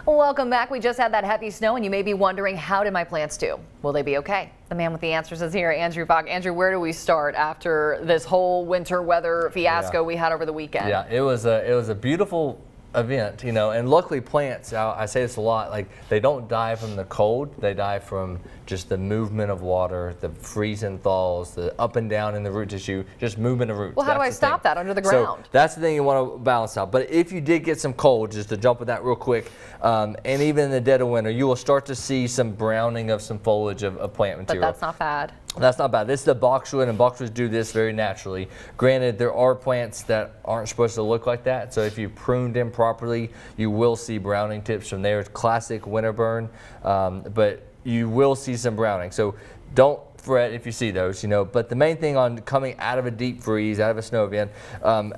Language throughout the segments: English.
Welcome back. We just had that heavy snow and you may be wondering, how did my plants do? Will they be okay? The man with the answers is here, Andrew Valk. Andrew, where do we start after this whole winter weather fiasco we had over the weekend? Yeah, it was a beautiful event, you know, and luckily plants, I say this a lot, like they don't die from the cold, they die from just the movement of water, the freeze and thaws, the up and down in the root tissue, just movement of roots. Well, how do I stop that under the ground? So that's the thing you want to balance out. But if you did get some cold, just to jump with that real quick, and even in the dead of winter, you will start to see some browning of some foliage of plant material. But that's not bad. That's not bad. This is the boxwood, and boxwoods do this very naturally. Granted, there are plants that aren't supposed to look like that, so if you pruned them properly, you will see browning tips from there. It's classic winter burn, but you will see some browning. So don't fret if you see those, you know. But the main thing on coming out of a deep freeze, out of a snow event,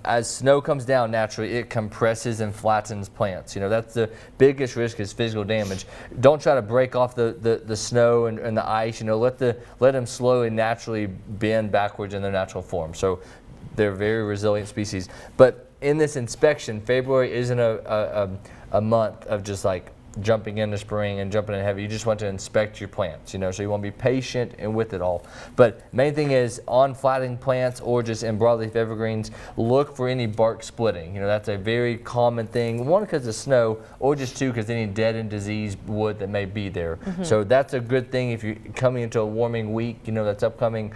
as snow comes down naturally, it compresses and flattens plants. You know, that's the biggest risk, is physical damage. Don't try to break off the snow and the ice. You know, let them slowly naturally bend backwards in their natural form. So they're very resilient species. But in this inspection, February isn't a month of just like jumping into spring and jumping in heavy. You just want to inspect your plants, you know, so you want to be patient and with it all. But main thing is, on flattening plants or just in broadleaf evergreens, look for any bark splitting. You know, that's a very common thing. One, because of snow, or just two, because any dead and diseased wood that may be there. So that's a good thing if you're coming into a warming week, you know, that's upcoming.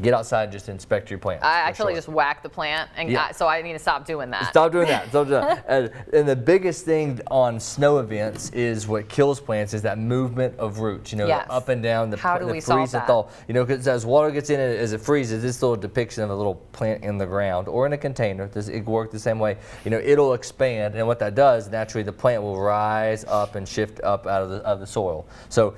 Get outside and just inspect your plants. I actually just whack the plant, and so I need to stop doing that. Stop doing that. Stop doing that. And the biggest thing on snow events is what kills plants is that movement of roots. You know, the up and down, the freeze and thaw. You know, because as water gets in it, as it freezes, this little depiction of a little plant in the ground or in a container. It works the same way. You know, it'll expand, and what that does, naturally, the plant will rise up and shift up out of the soil. So,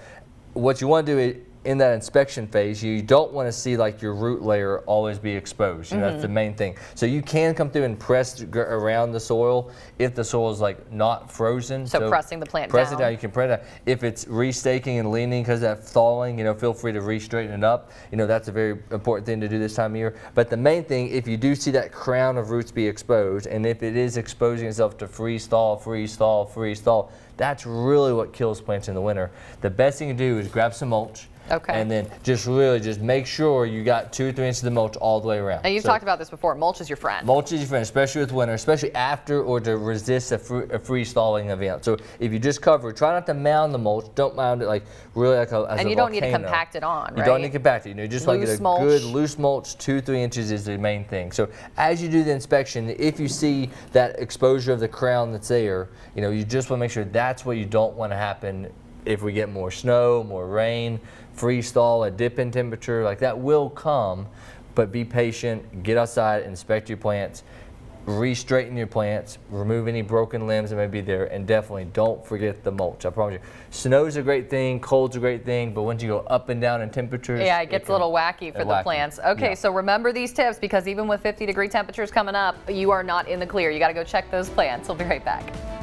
what you want to do is, in that inspection phase, you don't want to see like your root layer always be exposed. You know, that's the main thing. So you can come through and press around the soil if the soil is like not frozen. So pressing the plant press down. It down. You can press it down. If it's restaking and leaning because of that thawing, you know, feel free to re-straighten it up. You know, that's a very important thing to do this time of year. But the main thing, if you do see that crown of roots be exposed, and if it is exposing itself to freeze thaw, freeze thaw, freeze thaw, that's really what kills plants in the winter. The best thing to do is grab some mulch. And then just make sure you got 2 or 3 inches of mulch all the way around. And you've talked about this before. Mulch is your friend. Mulch is your friend, especially with winter, especially after or to resist a freeze thawing event. So if you just cover, try not to mound the mulch. Don't mound it like really like a And you don't need to compact it on, right? You don't need to compact it. You know, just like a good loose mulch, 2 or 3 inches is the main thing. So as you do the inspection, if you see that exposure of the crown that's there, you know, you just want to make sure that's what you don't want to happen. If we get more snow, more rain, freeze thaw, a dip in temperature, like that will come, but be patient, get outside, inspect your plants, re-straighten your plants, remove any broken limbs that may be there, and definitely don't forget the mulch. I promise you. Snow's a great thing, cold's a great thing, but once you go up and down in temperatures, it gets a little wacky for the plants. Okay, so remember these tips, because even with 50-degree temperatures coming up, you are not in the clear. You got to go check those plants. We'll be right back.